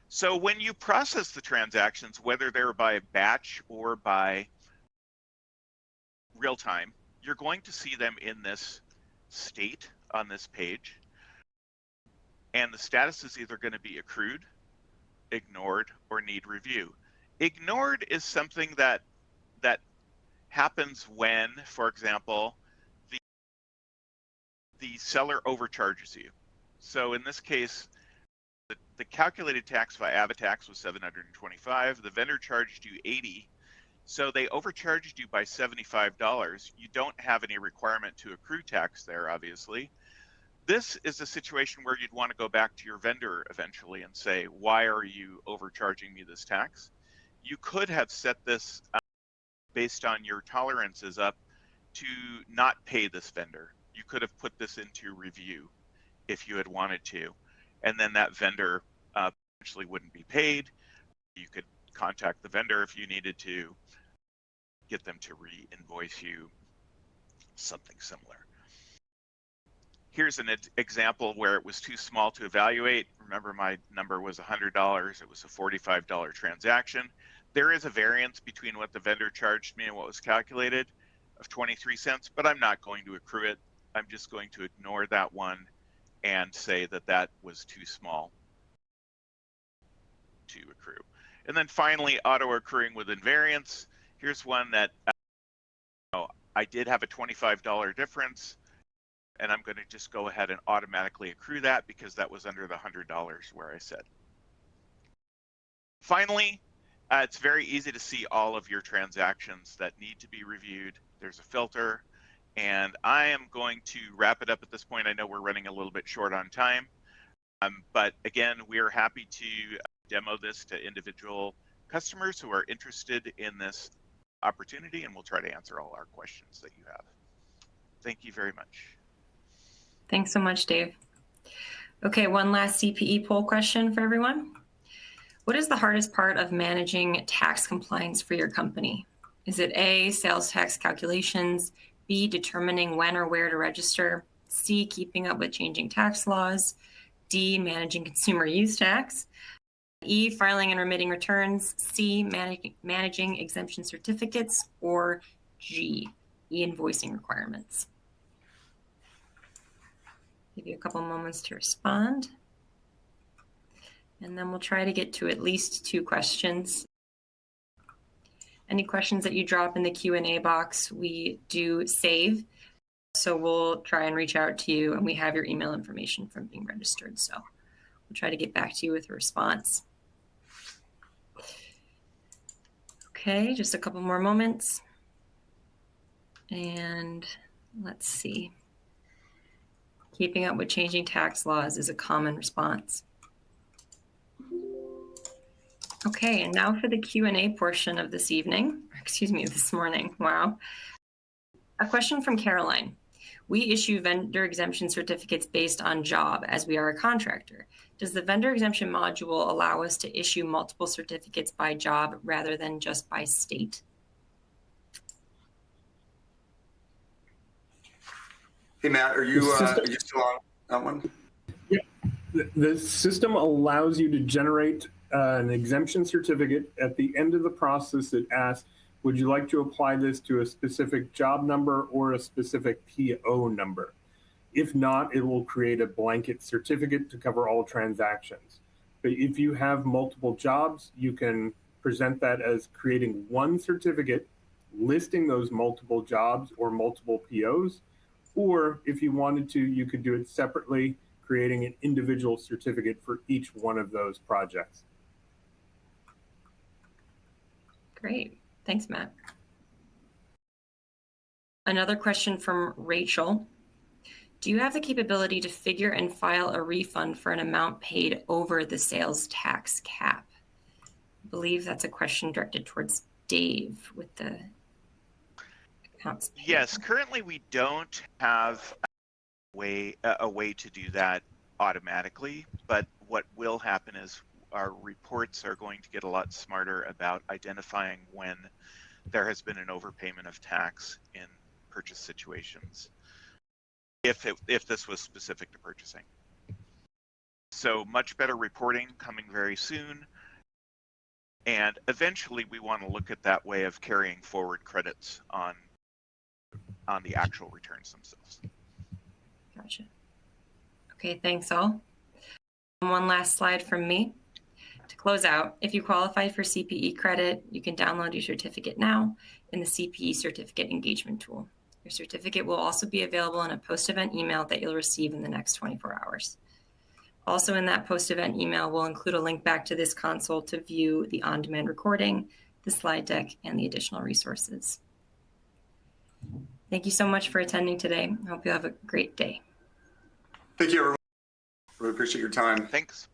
So when you process the transactions, whether they're by batch or by real time, you're going to see them in this state on this page. And the status is either going to be accrued, ignored, or need review. Ignored is something that happens when, for example, the seller overcharges you. So in this case, the calculated tax by AvaTax was $725. The vendor charged you $80. So they overcharged you by $75. You don't have any requirement to accrue tax there, obviously. This is a situation where you'd want to go back to your vendor eventually and say, why are you overcharging me this tax? You could have set this based on your tolerances up to not pay this vendor. You could have put this into review if you had wanted to, and then that vendor potentially wouldn't be paid. You could contact the vendor if you needed to get them to re-invoice you, something similar. Here's an example where it was too small to evaluate. Remember, my number was $100. It was a $45 transaction. There is a variance between what the vendor charged me and what was calculated of 23 cents, but I'm not going to accrue it. I'm just going to ignore that one and say that that was too small to accrue. And then finally, auto accruing with invariance. Here's one that I did have a $25 difference, and I'm going to just go ahead and automatically accrue that because that was under the $100 where I said. Finally, it's very easy to see all of your transactions that need to be reviewed. There's a filter, and I am going to wrap it up at this point. I know we're running a little bit short on time, but again, we are happy to demo this to individual customers who are interested in this opportunity, and we'll try to answer all our questions that you have. Thank you very much. Thanks so much, Dave. Okay, one last CPE poll question for everyone. What is the hardest part of managing tax compliance for your company? Is it A, sales tax calculations, B, determining when or where to register, C, keeping up with changing tax laws, D, managing consumer use tax, E, filing and remitting returns, C, managing exemption certificates, or G, e-invoicing requirements? Give you a couple moments to respond. And then we'll try to get to at least 2 questions. Any questions that you drop in the Q&A box, we do save. So we'll try and reach out to you, and we have your email information from being registered. So we'll try to get back to you with a response. Okay, just a couple more moments. And let's see. Keeping up with changing tax laws is a common response. Okay, and now for the Q&A portion of this evening, excuse me, this morning, wow. A question from Caroline. We issue vendor exemption certificates based on job as we are a contractor. Does the vendor exemption module allow us to issue multiple certificates by job rather than just by state? Hey, Matt, are you still on that one? Yeah, the system allows you to generate an exemption certificate. At the end of the process, it asks, would you like to apply this to a specific job number or a specific PO number? If not, it will create a blanket certificate to cover all transactions. But if you have multiple jobs, you can present that as creating one certificate, listing those multiple jobs or multiple POs. Or if you wanted to, you could do it separately, creating an individual certificate for each one of those projects. Great. Thanks, Matt. Another question from Rachel. Do you have the capability to figure and file a refund for an amount paid over the sales tax cap? I believe that's a question directed towards Dave with the accounts payable. Yes, currently we don't have a way to do that automatically, but what will happen is our reports are going to get a lot smarter about identifying when there has been an overpayment of tax in purchase situations, if this was specific to purchasing. So much better reporting coming very soon. And eventually we want to look at that way of carrying forward credits on the actual returns themselves. Gotcha. Okay, thanks all. One last slide from me. To close out, if you qualify for CPE credit, you can download your certificate now in the CPE certificate engagement tool. Your certificate will also be available in a post-event email that you'll receive in the next 24 hours. Also in that post-event email, we'll include a link back to this console to view the on-demand recording, the slide deck, and the additional resources. Thank you so much for attending today. I hope you have a great day. Thank you, everyone. Really appreciate your time. Thanks.